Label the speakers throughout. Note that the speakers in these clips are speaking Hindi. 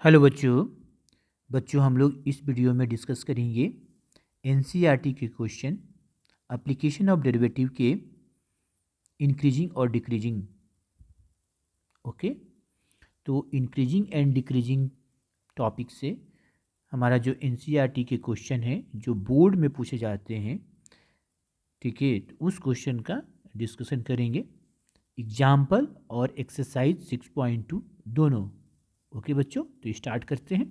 Speaker 1: हेलो बच्चों। हम लोग इस वीडियो में डिस्कस करेंगे एनसीईआरटी के क्वेश्चन एप्लीकेशन ऑफ डेरिवेटिव के इंक्रीजिंग और डिक्रीजिंग। ओके, तो इंक्रीजिंग एंड डिक्रीजिंग टॉपिक से हमारा जो एनसीईआरटी के क्वेश्चन है जो बोर्ड में पूछे जाते हैं, ठीक है, तो उस क्वेश्चन का डिस्कशन करेंगे, एग्जाम्पल और एक्सरसाइज 6.2 दोनों। ओके बच्चों, तो स्टार्ट करते हैं।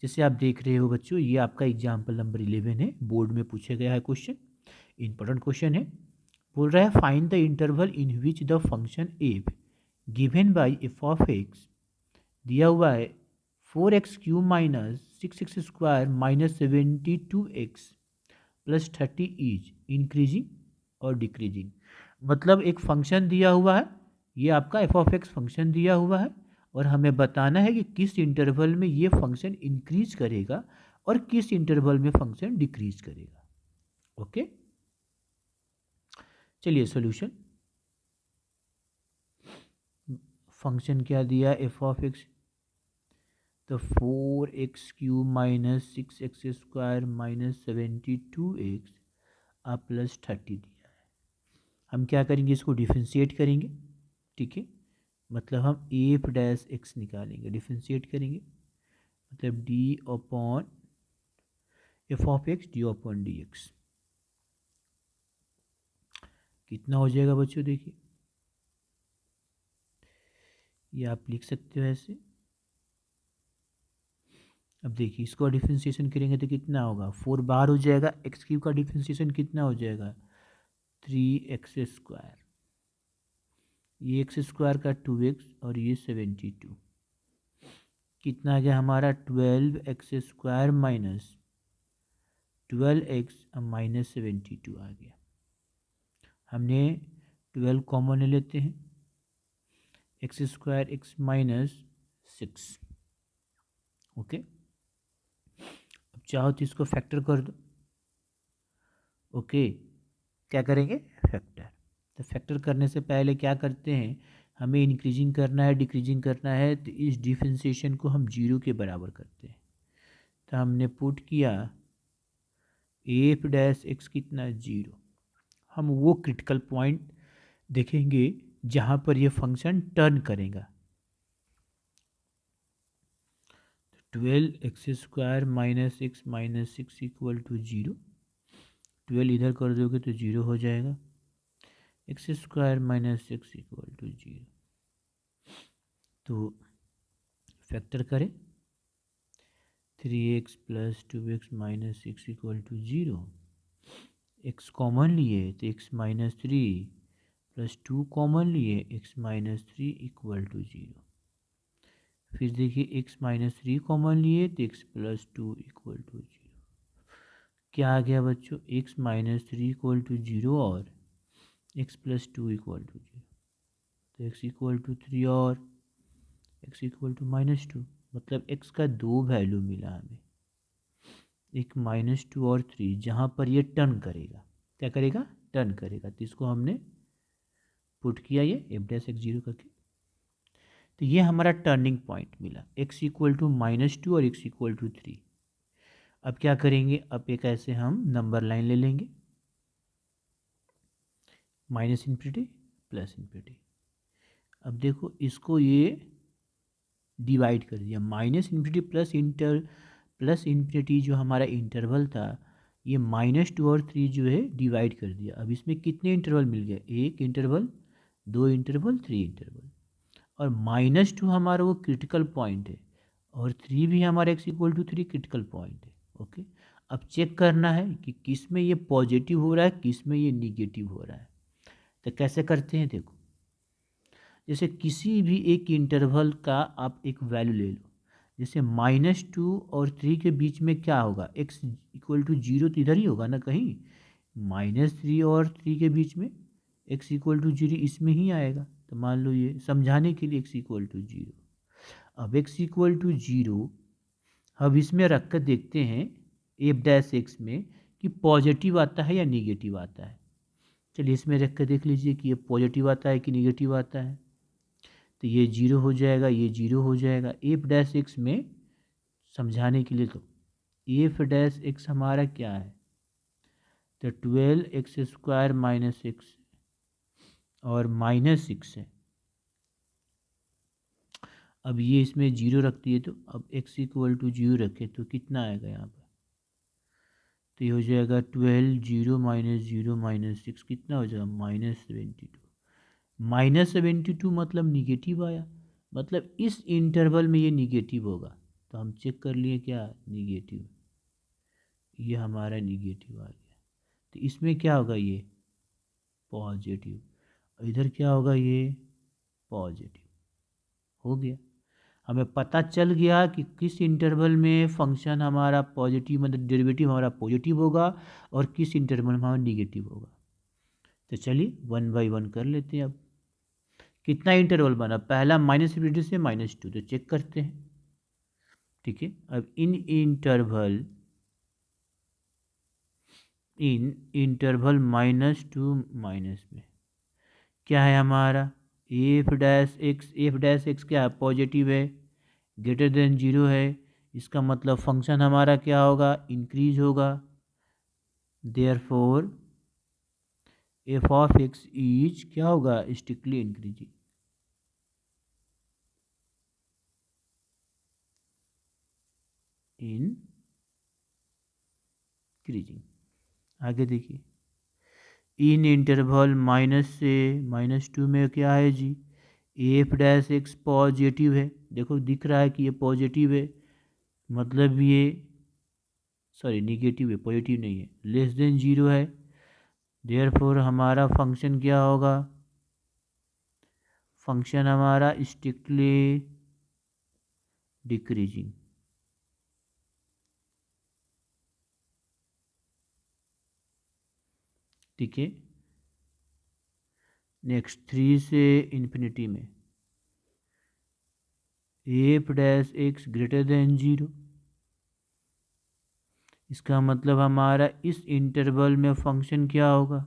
Speaker 1: जैसे आप देख रहे हो बच्चों, ये आपका एग्जाम्पल नंबर 11 है, बोर्ड में पूछा गया है क्वेश्चन, इंपॉर्टेंट क्वेश्चन है। बोल रहा है find the interval in which the function F given by F of x दिया हुआ है 4x³ minus 6x² minus 72x plus 30 is increasing और डिक्रीजिंग। मतलब एक फंक्शन दिया हुआ है, ये आपका एफ ऑफ एक्स फंक्शन दिया हुआ है और हमें बताना है कि किस इंटरवल में ये फंक्शन इंक्रीज करेगा और किस इंटरवल में फंक्शन डिक्रीज करेगा। ओके, चलिए सॉल्यूशन। फंक्शन क्या दिया एफ ऑफ एक्स, तो 4x³ minus 6x² minus 72x plus 30 दिया है। हम क्या करेंगे, इसको डिफ्रेंशिएट करेंगे, ठीक है, मतलब हम एफ डैश एक्स निकालेंगे, डिफ्रेंशिएट करेंगे, मतलब D upon F of x D upon D x. कितना हो जाएगा बच्चों, देखिए ये आप लिख सकते हो ऐसे। अब देखिए इसको डिफ्रेंशिएशन करेंगे तो कितना होगा, 4 बाहर हो जाएगा, x³ का डिफ्रेंशिएशन कितना हो जाएगा 3x², ये x² का 2x और ये 72, कितना आ गया हमारा 12x² माइनस 12x माइनस 72 आ गया। हमने 12 कॉमन ले लेते हैं, x² x माइनस 6। ओके, अब चाहो तो इसको फैक्टर कर दो। ओके, क्या करेंगे, फैक्टर। तो फैक्टर करने से पहले क्या करते हैं, हमें इंक्रीजिंग करना है डिक्रीजिंग करना है, तो इस डिफरेंशिएशन को हम 0 के बराबर करते हैं। तो हमने पुट किया एफ डैश एक्स कितना 0। हम वो क्रिटिकल पॉइंट देखेंगे जहाँ पर ये फंक्शन टर्न करेगा। 12x² minus X minus 6 equal to 0, 12 इधर कर दोगे तो 0 हो जाएगा, x² माइनस 6 इक्वल टू 0। तो फैक्टर करें, 3x plus 2x minus 6 equal to 0, x common लिए तो x माइनस 3 प्लस 2 कॉमन लिए x माइनस 3 इक्वल टू 0। फिर देखिए x माइनस 3 कॉमन लिए तो x प्लस 2 इक्वल टू 0। क्या आ गया बच्चों, x माइनस 3 इक्वल टू 0 और x प्लस 2 इक्वल टू 0। तो x इक्वल टू 3 और x इक्वल टू माइनस 2, मतलब x का 2 वैल्यू मिला हमें, एक माइनस 2 और 3, जहाँ पर ये टर्न करेगा। क्या करेगा, टर्न करेगा। तो इसको हमने पुट किया ये एफ डैश एक्स 0 करके, तो ये हमारा टर्निंग पॉइंट मिला, x इक्वल टू माइनस 2 और x इक्वल टू 3। अब क्या करेंगे, अब एक ऐसे हम नंबर लाइन ले लेंगे, माइनस इन्फिनिटी प्लस इन्फिनिटी। अब देखो इसको ये डिवाइड कर दिया, माइनस इन्फिनिटी प्लस इन्फिनिटी जो हमारा इंटरवल था, ये -2 और 3 जो है डिवाइड कर दिया। अब इसमें कितने इंटरवल मिल गए, एक इंटरवल, दो इंटरवल, 3 इंटरवल, और -2 हमारा वो क्रिटिकल पॉइंट है और 3 भी हमारा x equal to 3 critical point है। ओके, अब चेक करना है कि किस में ये पॉजिटिव हो रहा है, किस में ये निगेटिव हो रहा है। तो कैसे करते हैं, देखो जैसे किसी भी एक इंटरवल का आप एक वैल्यू ले लो, जैसे -2 और 3 के बीच में क्या होगा, x इक्वल टू 0 तो इधर ही होगा ना कहीं, -3 और 3 के बीच में x इक्वल टू 0 इसमें ही आएगा। तो मान लो ये समझाने के लिए x इक्वल टू 0, अब x इक्वल टू 0 अब इसमें रख कर देखते हैं एफ डैश एक्स में कि पॉजिटिव आता है या निगेटिव आता है। चलिए इसमें रख कर देख लीजिए कि ये पॉजिटिव आता है कि निगेटिव आता है। तो तो ये जीरो हो जाएगा, ये जीरो हो जाएगा। एफ डैश एक्स में समझाने के लिए, तो एफ डैश एक्स हमारा क्या है, तो 12x² माइनस एक्स और माइनस सिक्स है। अब ये इसमें जीरो रखती है, तो अब x इक्वल टू जीरो रखे तो कितना आएगा यहाँ पर, तो ये हो जाएगा 12 जीरो माइनस सिक्स कितना हो जाएगा -72। -72 मतलब निगेटिव आया, मतलब इस इंटरवल में ये निगेटिव होगा। तो हम चेक कर लिए क्या निगेटिव, ये हमारा निगेटिव आ गया। तो इसमें क्या होगा, ये पॉजिटिव, इधर क्या होगा, ये पॉजिटिव हो गया। हमें पता चल गया कि किस इंटरवल में फंक्शन हमारा पॉजिटिव, मतलब डेरिवेटिव हमारा पॉजिटिव होगा और किस इंटरवल में हमारा निगेटिव होगा। तो चलिए 1 बाई 1 कर लेते हैं। अब कितना इंटरवल बना, पहला -∞ से -2, तो चेक करते हैं। ठीक है, अब इन इंटरवल -2 में क्या है हमारा, एफ डैश एक्स क्या है, पॉजिटिव है, ग्रेटर देन जीरो है। इसका मतलब फंक्शन हमारा क्या होगा, इंक्रीज होगा। Therefore F of X is क्या होगा, स्ट्रिक्टली इंक्रीजिंग। इंक्रीजिंग आगे देखिए, इन इंटरवल माइनस से -2 में क्या है जी, एफ डैश एक्स पॉजिटिव है। देखो दिख रहा है कि ये पॉजिटिव है, मतलब ये सॉरी निगेटिव है, पॉजिटिव नहीं है, लेस देन जीरो है। देयरफॉर हमारा फंक्शन क्या होगा, फंक्शन हमारा स्ट्रिक्टली डिक्रीजिंग। ठीक है, नेक्स्ट 3 से इन्फिनिटी में F dash X greater than zero. इसका मतलब हमारा इस इंटरवल में फंक्शन क्या होगा,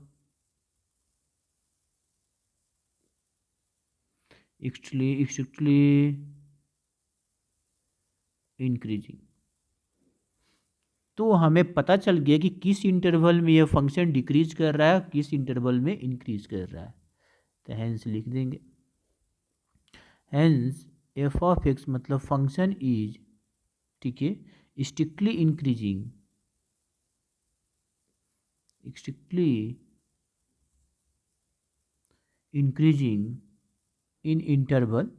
Speaker 1: स्ट्रिक्टली इंक्रीजिंग। तो हमें पता चल गया कि किस इंटरवल में यह फंक्शन डिक्रीज कर रहा है, किस इंटरवल में इंक्रीज कर रहा है। तो हैंस लिख देंगे, हैंस एफ ऑफ एक्स मतलब फंक्शन इज, ठीक है, strictly increasing, strictly increasing in interval,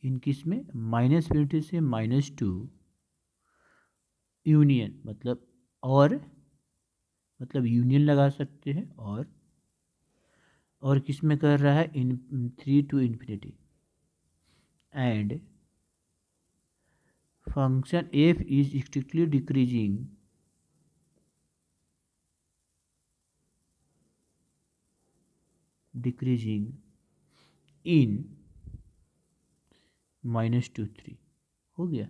Speaker 1: इन किस में, -∞ से -2 यूनियन, मतलब और, मतलब यूनियन लगा सकते हैं, और किस में कर रहा है, इन 3 to infinity. And function F is strictly decreasing in -2 3 हो गया।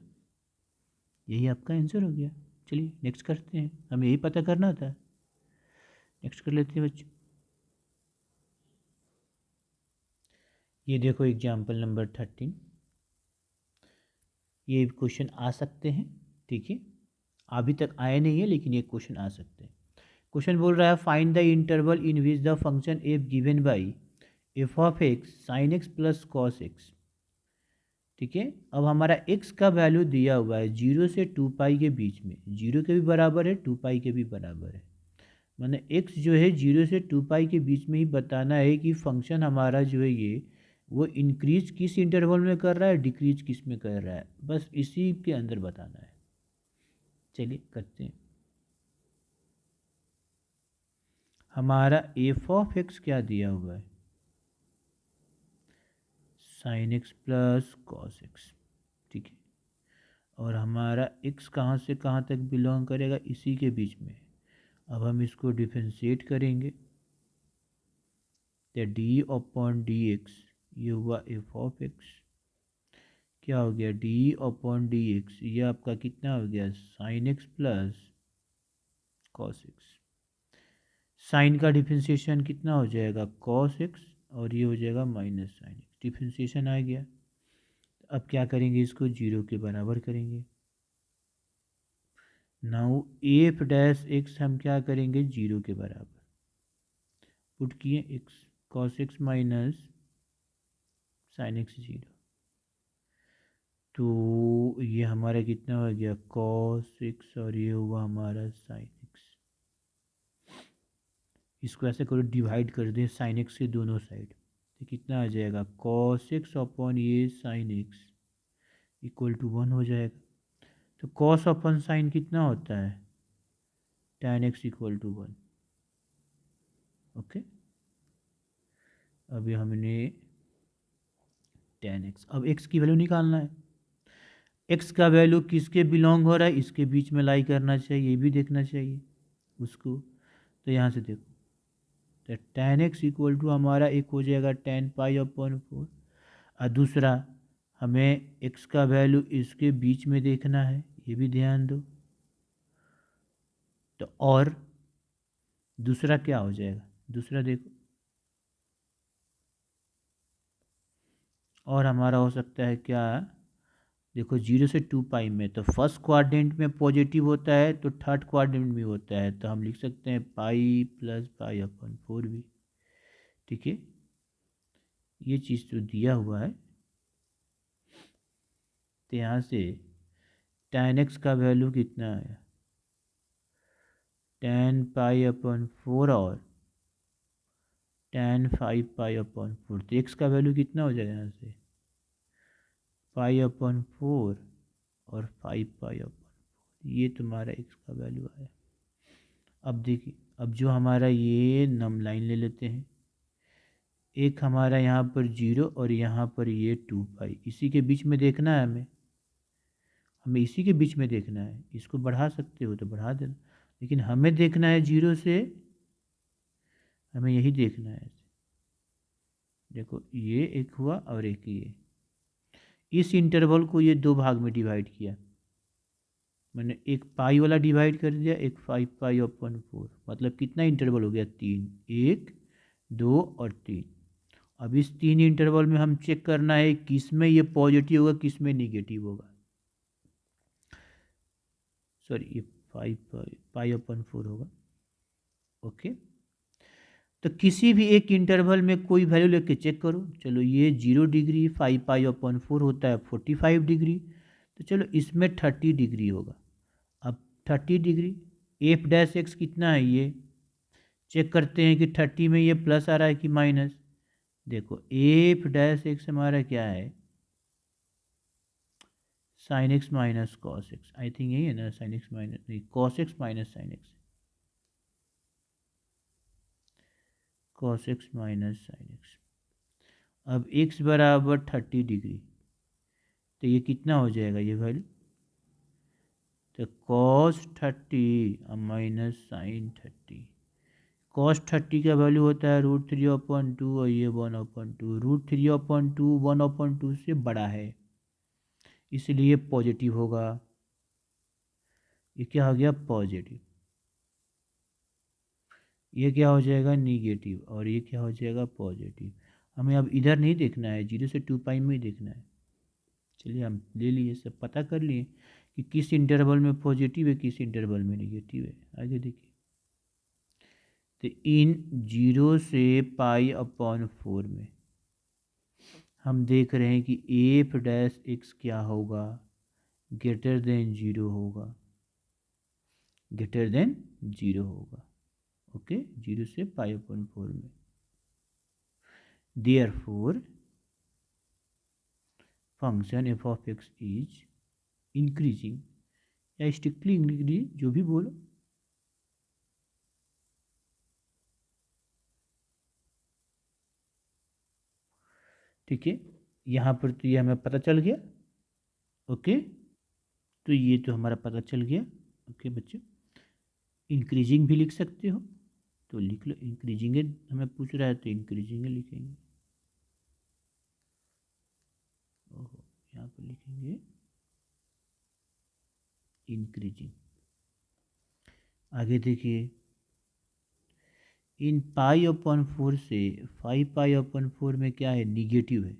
Speaker 1: यही आपका आंसर हो गया। चलिए नेक्स्ट करते हैं, हमें यही पता करना था। नेक्स्ट कर लेते हैं बच्चों। ये देखो एग्जाम्पल नंबर 13, ये क्वेश्चन आ सकते हैं। ठीक है, अभी तक आए नहीं है लेकिन ये क्वेश्चन आ सकते हैं। क्वेश्चन बोल रहा है find the interval in which the function F given by F of x sign X plus cos x. ठीक है, अब हमारा x का वैल्यू दिया हुआ है 0 से 2π के बीच में, 0 के भी बराबर है 2π के भी बराबर है। मैंने x जो है 0 से 2π के बीच में ही बताना है कि फंक्शन हमारा जो है ये वो इंक्रीज किस इंटरवल में कर रहा है, डिक्रीज किस में कर रहा है, बस इसी के अंदर बताना है। चलिए करते हैं। हमारा एफ ऑफ एक्स क्या दिया हुआ है, sign X plus cos x. ठीक है, और हमारा x कहाँ से कहाँ तक बिलोंग करेगा, इसी के बीच में। अब हम इसको डिफ्रेंशिएट करेंगे, तो डी अपॉन डी एक्स, ये हुआ एफ ऑफ एक्स, क्या हो गया डी अपॉन डी एक्स, ये आपका कितना हो गया sine X plus cos X. Sine का डिफ्रेंशिएशन कितना हो जाएगा कॉस एक्स, और ये हो जाएगा माइनस साइन एक्स, डिफ्रेंशिएशन आ गया। अब क्या करेंगे, इसको 0 के बराबर करेंगे। नाउ एफ डैश एक्स हम क्या करेंगे, 0 के बराबर पुट किए, x cos x minus sine x 0। तो ये हमारा कितना हो गया, कॉस एक्स, और ये हुआ हमारा साइन एक्स। इसको ऐसे करो, डिवाइड कर दें साइन एक्स के दोनों साइड, तो कितना आ जाएगा, कॉस एक्स अपॉन ये साइन एक्स इक्वल टू 1 हो जाएगा। तो कॉस अपॉन साइन कितना होता है, tan x equal to 1। Okay, अभी हमने tan x, अब x की वैल्यू निकालना है। x का वैल्यू किसके बिलोंग हो रहा है, इसके बीच में लाई करना चाहिए, ये भी देखना चाहिए उसको। तो यहाँ से देखो, तो tan x इक्वल टू हमारा एक हो जाएगा tan पाई अपॉन 4, और दूसरा हमें x का वैल्यू इसके बीच में देखना है, ये भी ध्यान दो। तो और दूसरा क्या हो जाएगा, दूसरा देखो, और हमारा हो सकता है क्या, देखो 0 से 2 पाई में, तो फर्स्ट क्वाड्रेंट में पॉजिटिव होता है तो थर्ड क्वाड्रेंट में होता है, तो हम लिख सकते हैं पाई प्लस पाई अपन 4 भी। ठीक है, ये चीज़ तो दिया हुआ है। तो यहाँ से tan x का वैल्यू कितना आया, tan पाई अपन 4 और tan 5 पाई अपन 4, तो x का वैल्यू कितना हो जाएगा यहाँ से, पाई अपन 4 और 5 पाई अपन 4, ये तुम्हारा x का वैल्यू आया। अब देखिए, अब जो हमारा ये नम लाइन ले लेते हैं, एक हमारा यहाँ पर 0 और यहाँ पर ये 2 पाई, इसी के बीच में देखना है हमें, इसी के बीच में देखना है। इसको बढ़ा सकते हो तो बढ़ा देना, लेकिन हमें देखना है 0 से, हमें यही देखना है। देखो ये एक हुआ और एक ये, इस इंटरवल को ये दो भाग में डिवाइड किया मैंने, एक पाई वाला डिवाइड कर दिया, एक 5 पाई अपन 4, मतलब कितना इंटरवल हो गया, 3, 1 2 और 3। अब इस 3 इंटरवल में हम चेक करना है किस में ये पॉजिटिव होगा, किस में निगेटिव होगा। सॉरी, ये 5 पाई अपन 4 होगा। ओके, तो किसी भी एक इंटरवल में कोई वैल्यू लेके चेक करो। चलो ये 0 डिग्री, 5 पाई अपन 4 होता है 45 डिग्री, तो चलो इसमें 30 डिग्री होगा। अब 30 डिग्री, एफ डैश एक्स कितना है, ये चेक करते हैं कि 30 में ये प्लस आ रहा है कि माइनस। देखो एफ डैश एक्स हमारा क्या है, sine x minus cos x, I think यही है ना, साइन एक्स माइनस नहीं, cos x minus sine x, cos x minus sine x. अब एक्स बराबर 30 डिग्री, तो ये कितना हो जाएगा ये वैल्यू, तो कॉस 30 माइनस साइन 30। कॉस 30 का वैल्यू होता है √3/2, और ये 1/2, √3/2 1/2 से बड़ा है, इसलिए पॉजिटिव होगा। ये क्या हो गया, पॉजिटिव। ये क्या हो जाएगा, निगेटिव, और ये क्या हो जाएगा, पॉजिटिव। हमें अब इधर नहीं देखना है, 0 से 2 पाई में ही देखना है। चलिए हम ले लिए, सब पता कर लिए कि किस इंटरवल में पॉजिटिव है, किस इंटरवल में निगेटिव है। आगे देखिए, तो इन 0 से पाई अपॉन 4 में हम देख रहे हैं कि एफ डैश एक्स क्या होगा, ग्रेटर देन 0 होगा, ग्रेटर देन 0 होगा। ओके, 0 से पाई अपॉन 4 में, therefore function F of X is increasing, या स्ट्रिक्टली इंक्रीजिंग, जो भी बोलो। ठीक है, यहाँ पर तो ये हमें पता चल गया। ओके, तो ये तो हमारा पता चल गया। ओके बच्चों, इंक्रीजिंग भी लिख सकते हो तो लिख लो, इंक्रीजिंग हमें पूछ रहा है तो इंक्रीजिंग लिखेंगे। ओहो, यहाँ पर लिखेंगे इंक्रीजिंग। आगे देखिए, इन पाई अपॉन 4 से 5 पाई अपॉन 4 में क्या है, निगेटिव है,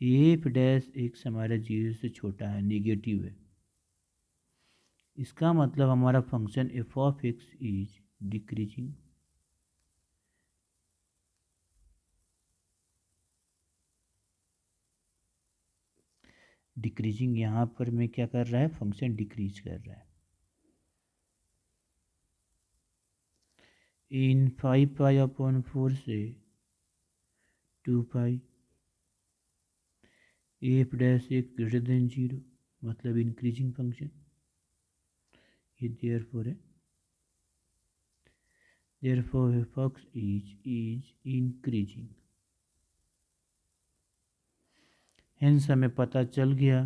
Speaker 1: एफ डैश एक्स हमारा 0 से छोटा है, निगेटिव है, इसका मतलब हमारा function F of X is decreasing. Decreasing यहाँ पर में क्या कर रहा है, फंक्शन डिक्रीज कर रहा है। इन 5π/4 से 2π, एफ डैश एक ग्रेटर देन 0, मतलब इंक्रीजिंग फंक्शन, ये देयरफॉर है, therefore F of is increasing. Hence हमें पता चल गया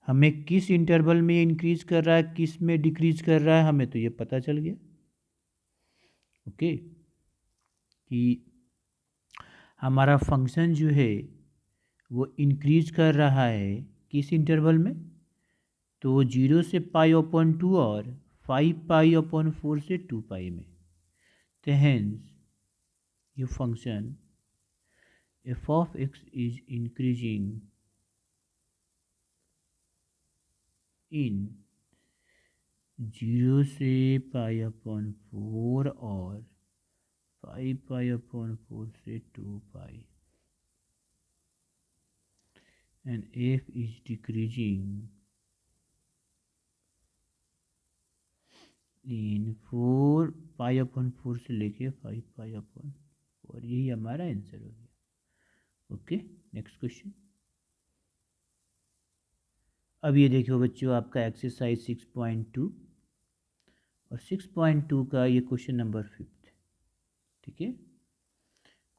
Speaker 1: हमें किस इंटरवल में इंक्रीज कर रहा है, किस में डिक्रीज कर रहा है, हमें तो ये पता चल गया ओके कि हमारा फंक्शन जो है वो इंक्रीज कर रहा है किस इंटरवल में, तो 0 से π/2 और 5π/4 से 2π में। तो हेंस ये function F of X is increasing in 0 से π/4 और 5π/4 से 2π, and f is decreasing in 4π/4 से लेके 5π/4। यही हमारा आंसर हो गया। Okay, next question. अब ये देखो बच्चों, आपका एक्सरसाइज 6.2 और 6.2 का ये क्वेश्चन नंबर 5, ठीक है।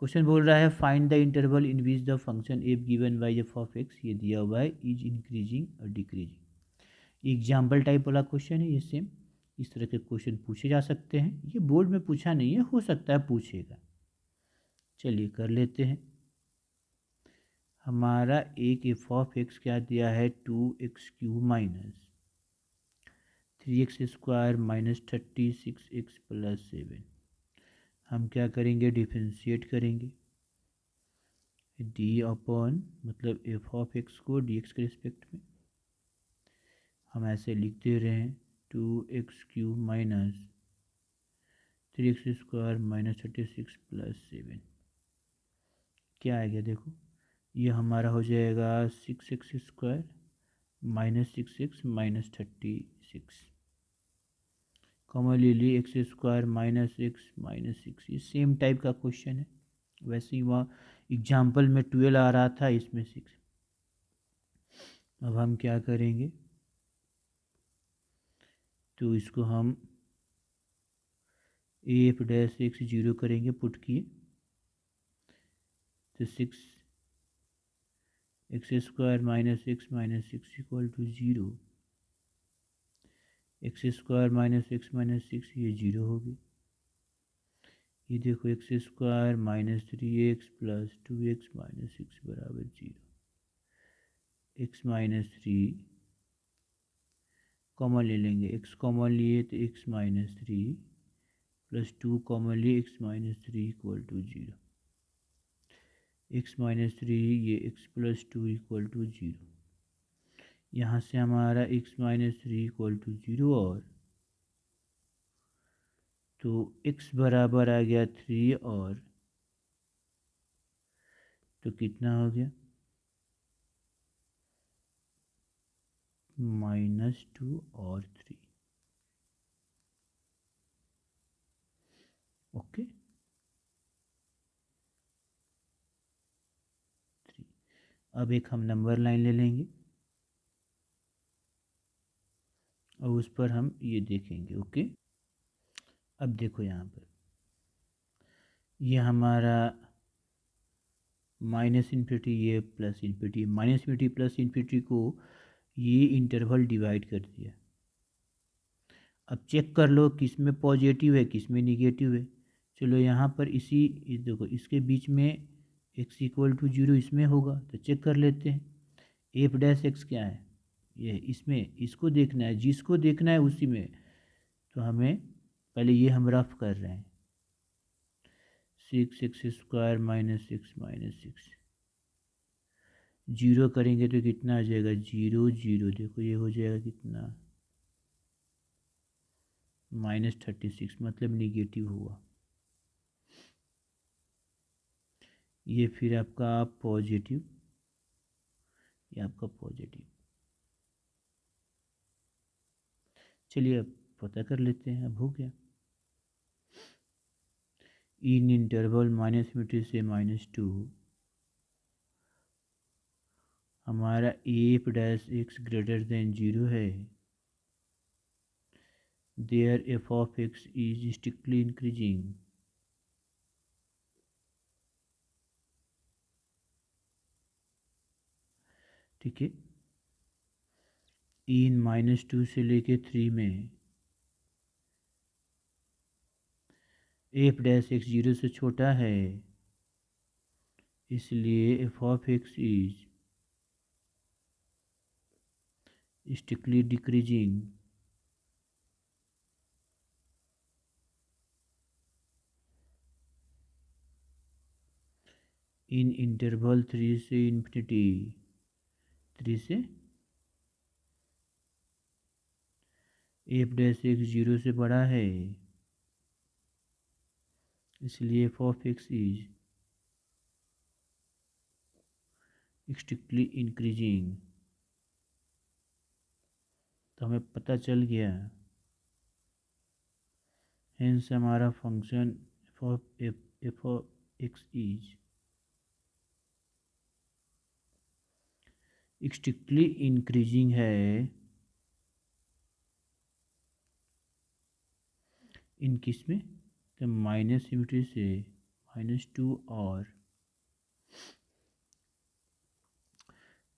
Speaker 1: क्वेश्चन बोल रहा है find the interval in which the function F given by F of x, ये दिया हुआ है, इज इंक्रीजिंग और डिक्रीजिंग। एग्जाम्पल टाइप वाला क्वेश्चन है ये, सेम इस तरह के क्वेश्चन पूछे जा सकते हैं। ये बोर्ड में पूछा नहीं है, हो सकता है पूछेगा। चलिए कर लेते हैं। हमारा एक एफ ऑफ एक्स क्या दिया है, 2x³ minus 3x² minus 36x plus 7। हम क्या करेंगे, डिफ्रेंशिएट करेंगे डी अपॉन, मतलब एफ ऑफ एक्स को डी एक्स के रिस्पेक्ट में हम ऐसे लिख दे रहे हैं 2x³ minus 3x² minus 36 plus 7। क्या आएगा देखो, ये हमारा हो जाएगा 6x² minus 6x minus 36, common ले ली x² माइनस x माइनस 6। ये सेम टाइप का क्वेश्चन है, वैसे ही वहाँ एग्जाम्पल में 12 आ रहा था, इसमें 6। अब हम क्या करेंगे, तो इसको हम एफ डैश एक्स 0 करेंगे, पुट किए तो 6x² minus x minus 6 equal to 0, x² minus x minus 6 ये 0 होगी। ये देखो x² minus 3x plus 2x minus 6 बराबर 0, x माइनस 3 कॉमन ले लेंगे, x कॉमन लिए तो x माइनस 3 प्लस 2 कॉमन लिए x minus 3 equal to 0, x minus 3 ये x प्लस 2 इक्वल टू 0। यहाँ से हमारा x माइनस 3 इक्वल टू 0 और तो x बराबर आ गया 3 और तो कितना हो गया -2 और 3। ओके 3। अब एक हम नंबर लाइन ले लेंगे और उस पर हम ये देखेंगे। ओके, अब देखो यहाँ पर ये हमारा माइनस इन्फिनिटी, ये plus infinity, minus infinity plus infinity को ये इंटरवल डिवाइड कर दिया। अब चेक कर लो किस में पॉजिटिव है किस में निगेटिव है। चलो यहाँ पर इसी देखो इसके बीच में x इक्वल टू 0 इसमें होगा, तो चेक कर लेते हैं एफ डैश एक्स क्या है, ये इसमें, इसको देखना है, जिसको देखना है उसी में। तो हमें पहले ये हम रफ कर रहे हैं 6x² माइनस 6 माइनस 6, जीरो करेंगे तो कितना आ जाएगा, जीरो जीरो, देखो ये हो जाएगा कितना, -36, मतलब निगेटिव हुआ। ये फिर आपका पॉजिटिव, ये आपका पॉजिटिव। चलिए अब पता कर लेते हैं, अब हो गया। इन इंटरवल -∞ से -2 हमारा F dash X greater than 0 है, there F of X is strictly increasing. ठीक है, इन -2 से लेके 3 में एफ डैश एक्स 0 से छोटा है, इसलिए F of X is strictly decreasing. In interval 3 से इन्फिनिटी, 3 से एफ डैश एक्स 0 से बड़ा है, इसलिए F of X is strictly increasing. तो हमें पता चल गया, हेंस हमारा function F of X is strictly increasing है इन किस में, तो -∞ से -2 और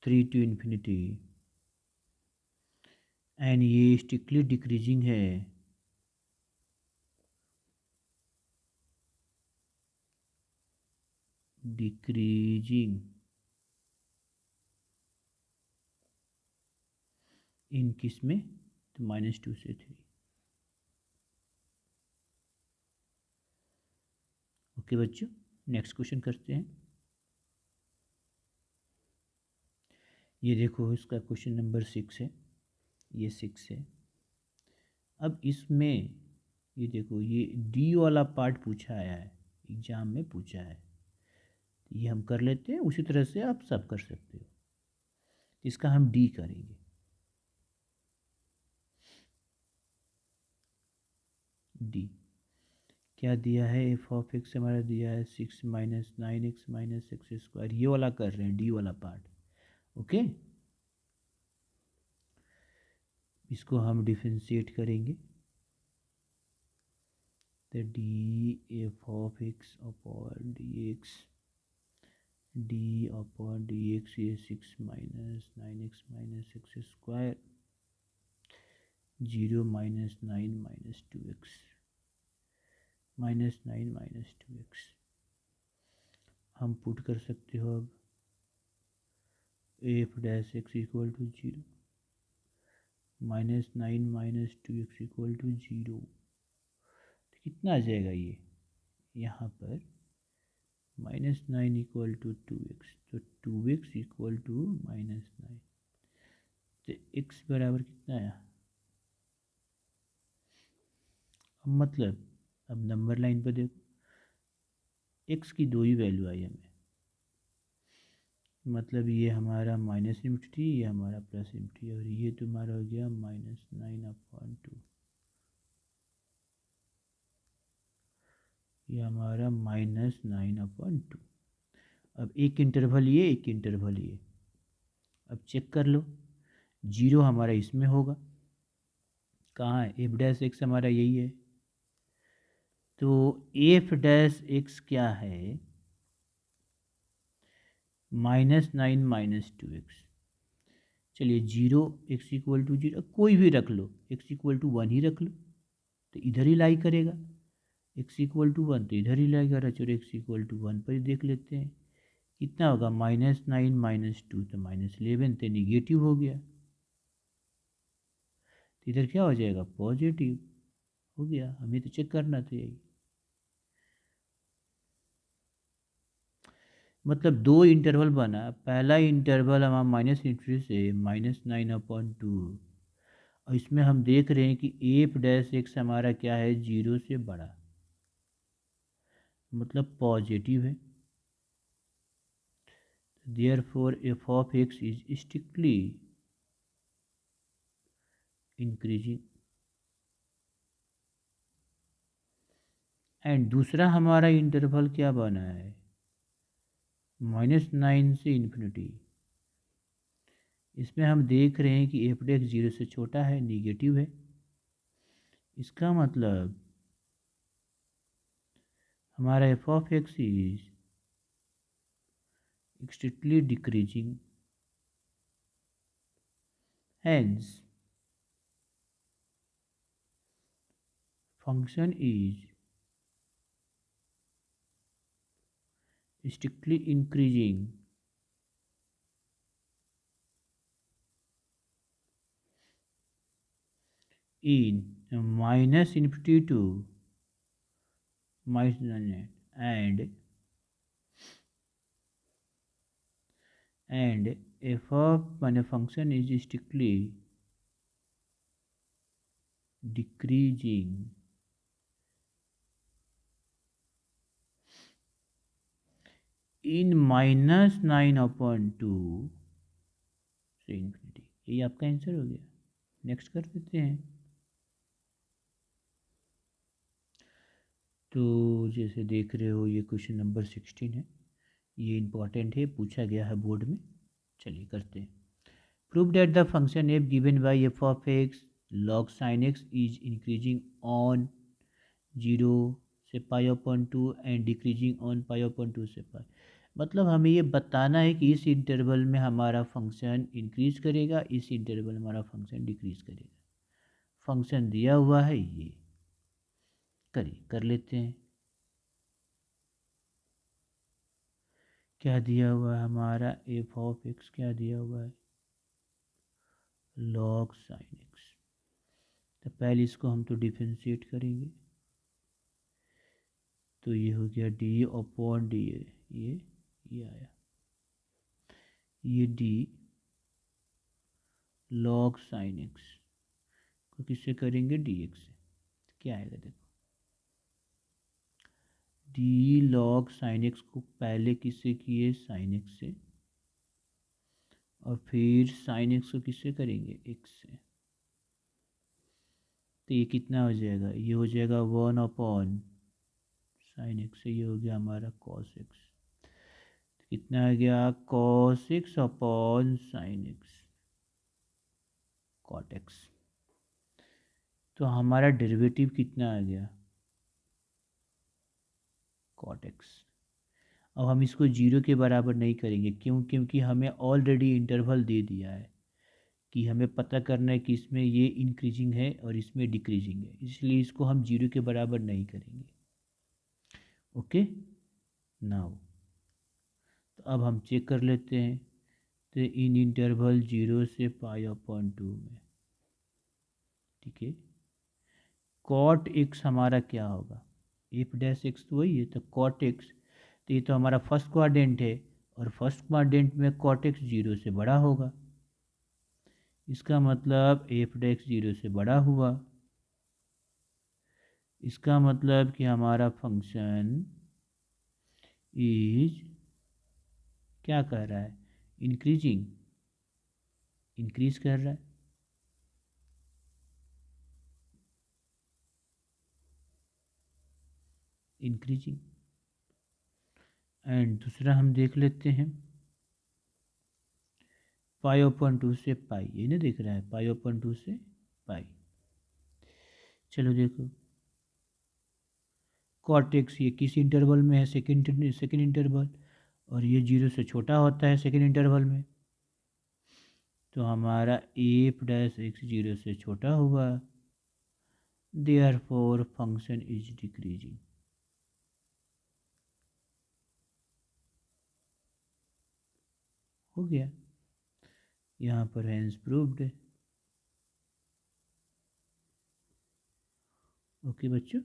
Speaker 1: 3 to इन्फिनिटी, एंड ये स्ट्रिक्टली डिक्रीजिंग है डिक्रीजिंग इन किस में, तो -2 से 3। ओके बच्चों, नेक्स्ट क्वेश्चन करते हैं। ये देखो इसका क्वेश्चन नंबर 6 है, ये 6 है। अब इसमें ये देखो, ये डी वाला पार्ट पूछा आया है, एग्जाम में पूछा है, ये हम कर लेते हैं, उसी तरह से आप सब कर सकते हो। इसका हम डी करेंगे। डी क्या दिया है, एफ ऑफ एक्स हमारा दिया है 6 - 9x - x², ये वाला कर रहे हैं, डी वाला पार्ट। ओके, इसको हम डिफरेंशिएट करेंगे, तो D F of x upon D x, D upon D x, ये 6 - 9x - x², 0 - 9 - 2x, -9 - 2x। हम पुट कर सकते हो अब f dash x equal to 0, -9 - 2x equal to 0। तो कितना आ जाएगा ये, यहाँ पर -9 इक्वल टू 2x, तो 2x इक्वल टू -9, तो x बराबर कितना आया। अब मतलब, अब नंबर लाइन पर देखो, x की दो ही वैल्यू आई हमें, मतलब ये हमारा -∞, ये हमारा +∞, और ये तुम्हारा हो गया -9/2, ये हमारा -9/2। अब एक इंटरवल ये, एक इंटरवल ये, अब चेक कर लो, 0 हमारा इसमें होगा, कहाँ है, एफ डैश एक्स हमारा यही है, तो एफ डैश एक्स क्या है, -9 - 2x। चलिए 0 x इक्वल टू 0 कोई भी रख लो, x इक्वल टू 1 ही रख लो, तो इधर ही लाई करेगा, x इक्वल टू 1 तो इधर ही लाई करेगा, चलो x इक्वल टू 1 पर ही देख लेते हैं कितना होगा, -9 - 2 तो -11, तो निगेटिव हो गया, तो इधर क्या हो जाएगा, पॉजिटिव हो गया। हमें तो चेक करना था यही। मतलब दो इंटरवल बना। पहला इंटरवल हमारा -∞ से -9/2, और इसमें हम देख रहे हैं कि f' हमारा क्या है, 0 से बड़ा, मतलब पॉजिटिव है। Therefore f of x is strictly increasing. And दूसरा हमारा इंटरवल क्या बना है, -9 से ∞। इसमें हम देख रहे हैं कि f' 0 से छोटा है, निगेटिव है। इसका मतलब हमारा f of x is strictly decreasing. Hence, function is strictly increasing in -∞ to -9, and f of function is strictly decreasing in -9/2 से इन्फिनिटी। यही आपका आंसर हो गया। नेक्स्ट कर देते हैं। तो जैसे देख रहे हो ये क्वेश्चन नंबर 16 है, ये इम्पॉर्टेंट है, पूछा गया है बोर्ड में। चलिए करते हैं। Prove that the function F given by F of x log sine x is increasing on 0 से π/2 एंड डिक्रीजिंग ऑन π/2 से π। मतलब हमें ये बताना है कि इस इंटरवल में हमारा फंक्शन इंक्रीज करेगा, इस इंटरवल में हमारा फंक्शन डिक्रीज करेगा। फंक्शन दिया हुआ है, ये कर लेते हैं। क्या दिया हुआ है हमारा, एफ ऑफ एक्स क्या दिया हुआ है, लॉग साइन एक्स। तो पहले इसको हम तो डिफरेंशिएट करेंगे, तो ये हो गया d/d, ये आया, ये d लॉग साइन एक्स को किससे करेंगे, dx से। क्या आएगा देखो, d लॉग साइन एक्स को पहले किससे किए, साइन एक्स से, और फिर साइन एक्स को किससे करेंगे, x से। तो ये कितना हो जाएगा, ये हो जाएगा 1/sin x से, ये हो गया हमारा cos x। कितना आ गया, cos x/sin x cot x। तो हमारा डेरिवेटिव कितना आ गया, cot x। अब हम इसको 0 के बराबर नहीं करेंगे, क्यों, क्योंकि हमें ऑलरेडी इंटरवल दे दिया है कि हमें पता करना है कि इसमें ये इंक्रीजिंग है और इसमें डिक्रीजिंग है, इसलिए इसको हम 0 के बराबर नहीं करेंगे। ओके नाउ, तो अब हम चेक कर लेते हैं। तो इन इंटरवल 0 से π/2 में, ठीक है, cot x हमारा क्या होगा, f' तो वही है, तो cot x, तो ये तो हमारा फर्स्ट क्वाड्रेंट है, और फर्स्ट क्वाड्रेंट में cot x 0 से बड़ा होगा। इसका मतलब f' 0 से बड़ा हुआ। इसका मतलब कि हमारा फंक्शन इज क्या कर रहा है, इंक्रीजिंग, इंक्रीज कर रहा है। इंक्रीजिंग। एंड दूसरा हम देख लेते हैं, π/2 से पाई, ये ना देख रहा है, π/2 से पाई। चलो देखो, cot x ये किस इंटरवल में है, सेकेंड इंटरवल, और ये 0 से छोटा होता है सेकेंड इंटरवल में। तो हमारा f' 0 से छोटा हुआ, देयरफॉर फंक्शन इज डिक्रीजिंग। हो गया, यहाँ पर हैंस प्रूव्ड है। ओके बच्चों।